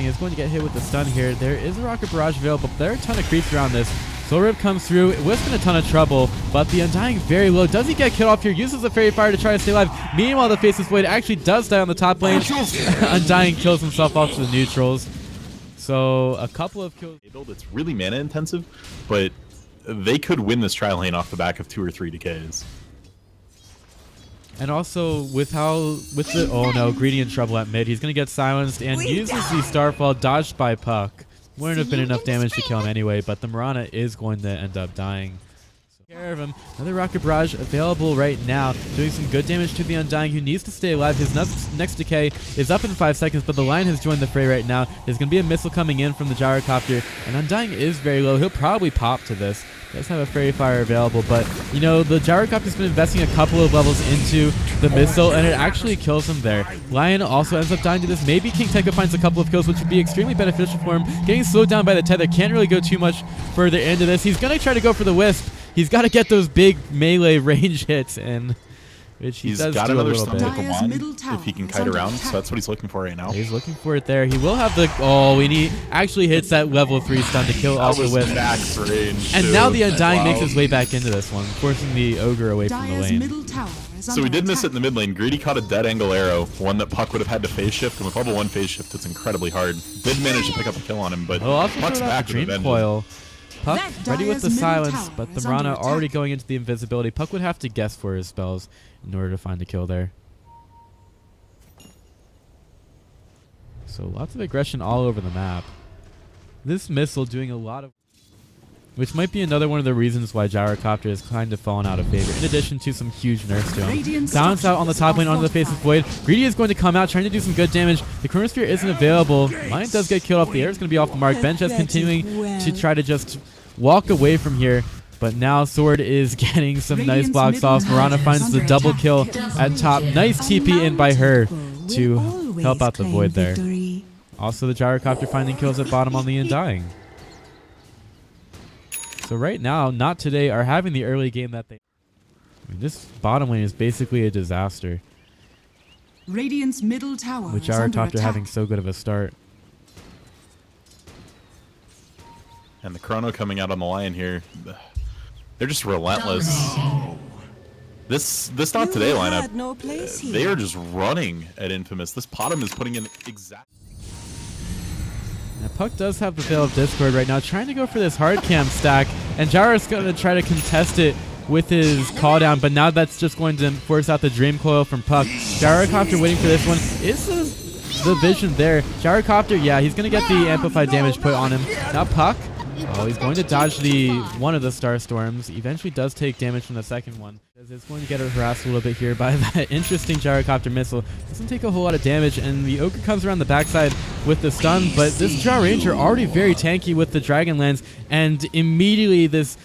Undying is going to get hit with the stun here. There is a Rocket Barrage available, but there are a ton of creeps around this. Soul Rip comes through, Wisp in a ton of trouble, but the Undying very low. Does he get killed off here? Uses the Fairy Fire to try to stay alive. Meanwhile, the Faceless Void actually does die on the top lane. Undying kills himself off to the neutrals. So a couple of kills. It's really mana intensive, but they could win this trial lane off the back of 2 or 3 decays. And also with the oh no, Greedy in trouble at mid. He's gonna get silenced and uses the Starfall, dodged by Puck. Wouldn't have been enough damage to kill him anyway, but the Mirana is going to end up dying. So, take care of him. Another Rocket Barrage available right now, doing some good damage to the Undying, who needs to stay alive. His next decay is up in 5 seconds, but the Lion has joined the fray right now. There's going to be a missile coming in from the Gyrocopter, and Undying is very low. He'll probably pop to this. Does have a Fairy Fire available, but you know, the Gyrocopter's been investing a couple of levels into the missile, and it actually kills him there. Lion also ends up dying to this. Maybe King Tekka finds a couple of kills, which would be extremely beneficial for him. Getting slowed down by the tether, can't really go too much further into this. He's going to try to go for the Wisp. He's got to get those big melee range hits, and which he's got another stun to come on if he can kite around, so that's what he's looking for right now. He's looking for it there. He will have the actually hits that level 3 stun to kill off the Wisp. And now the Undying makes his way back into this one, forcing the Ogre away from the lane. So we did miss it in the mid lane. Greedy caught a dead angle arrow, one that Puck would have had to phase shift, and with level 1 phase shift, it's incredibly hard. Did manage to pick up a kill on him, but Puck's back with Dream Coil. Puck ready with the silence, but the Mirana already going into the invisibility. Puck would have to guess for his spells in order to find a kill there. So lots of aggression all over the map. This missile doing a lot of... which might be another one of the reasons why Gyrocopter has kind of fallen out of favor, in addition to some huge nerfs to him. Silence out on the top lane onto the Faceless Void. Greedy is going to come out, trying to do some good damage. The Chronosphere isn't available. Lion does get killed off. The air is going to be off the mark. Bench is continuing to try to just walk away from here. But now Sword is getting some nice blocks off. Mirana finds the double kill at top. Nice TP in by her to help out the Void there. Also the Gyrocopter finding kills at bottom on the Undying. So right now, Not Today are having the early game that they... I mean, this bottom lane is basically a disaster. Radiant's middle tower with Gyrocopter having so good of a start. And the Chrono coming out on the Lion here. They're just relentless. This Not Today lineup, they are just running at Infamous. This bottom is putting in exact... Now, Puck does have the Veil of Discord right now, trying to go for this hard cam stack, and Gyro's going to try to contest it with his call down, but now that's just going to force out the Dream Coil from Puck. Gyrocopter waiting for this one. Is the vision there? Gyrocopter, yeah, he's going to get the amplified damage put on him. Now Puck, he's going to dodge one of the Star Storms. Eventually does take damage from the second one. It's going to get harassed a little bit here by that interesting Gyrocopter missile. Doesn't take a whole lot of damage, and the Ogre comes around the backside with the stun, but this Jar Ranger already very tanky with the Dragonlance, and immediately this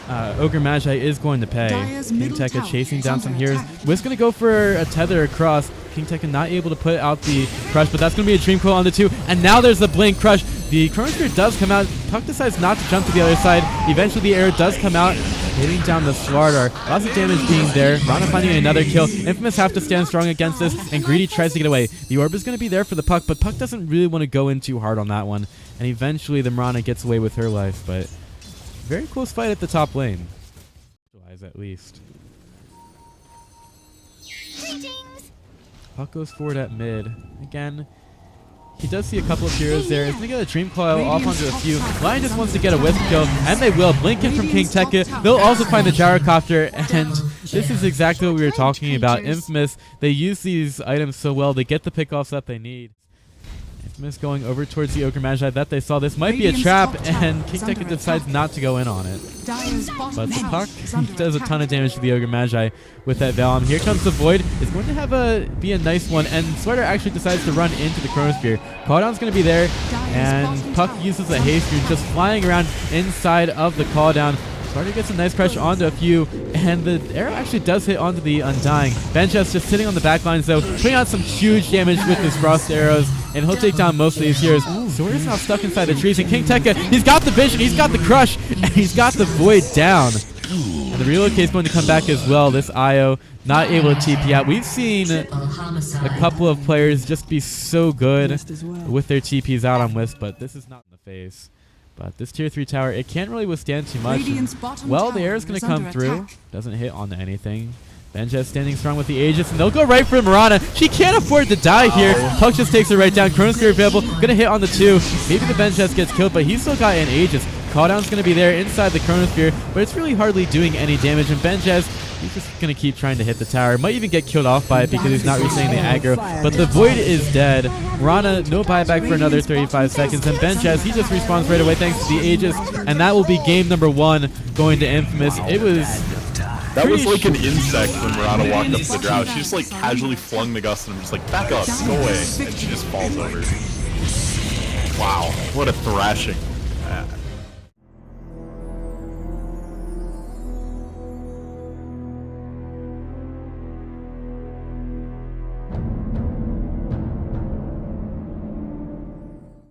Ogre Magi is going to pay. King Tekka chasing down some heroes. Wisp going to go for a tether across. King Tekka not able to put out the crush, but that's going to be a Dream Coil on the 2, and now there's the Blink Crush. The Chronosphere does come out. Puck decides not to jump to the other side. Eventually the arrow does come out, hitting down the Slardar. Lots of damage being there. Rana finding another kill. Infamous have to stand strong against this, and Greedy tries to get away. The orb is going to be there for the Puck, but Puck doesn't really want to go in too hard on that one. And eventually the Mirana gets away with her life, but very close fight at the top lane. At least. Puck goes forward at mid. Again, he does see a couple of heroes there. He's going to get a Dream Coil off onto a few. Lion just wants to get a Wisp kill, and they will. Blink in from King Tekka. They'll also find the Gyrocopter, and this is exactly what we were talking about. Infamous, they use these items so well. They get the pickoffs that they need. Infamous going over towards the Ogre Magi that they saw. This might be a trap, and King Tekka decides not to go in on it. But the Puck does a ton of damage to the Ogre Magi with that Veil. Here comes the Void. It's going to have be a nice one, and Slardar actually decides to run into the Chronosphere. Calldown's going to be there, and Puck uses a haste rune, just flying around inside of the Calldown. Slardar gets a nice crush onto a few, and the arrow actually does hit onto the Undying. Benchess just sitting on the back lines though, putting out some huge damage with his frost arrows, and he'll take down most of these heroes. Sword is now stuck inside the trees, and King Tekka, he's got the vision, he's got the crush, and he's got the Void down. And The relocate is going to come back as well. This IO not able to TP out. We've seen a couple of players just be so good with their TPs out on Wisp, but this is not in the face. But this tier 3 tower, it can't really withstand too much. Well, the air is going to come through. Doesn't hit on anything. Benjes standing strong with the Aegis, and they'll go right for Mirana. She can't afford to die here. Puck just takes her right down. Chronosphere available. Gonna hit on the 2. Maybe the Benjes gets killed, but he's still got an Aegis. Calldown's gonna be there inside the Chronosphere, but it's really hardly doing any damage. And Benjes, he's just gonna keep trying to hit the tower. Might even get killed off by it because he's not resetting the aggro. But the Void is dead. Mirana, no buyback for another 35 seconds. And Benjes, he just respawns right away thanks to the Aegis. And that will be game number 1 going to Infamous. It was... That was like an insect when Murata walked up to the drow. She just like casually flung the gust and I'm just like, back up, go away. And she just falls over. Wow, what a thrashing.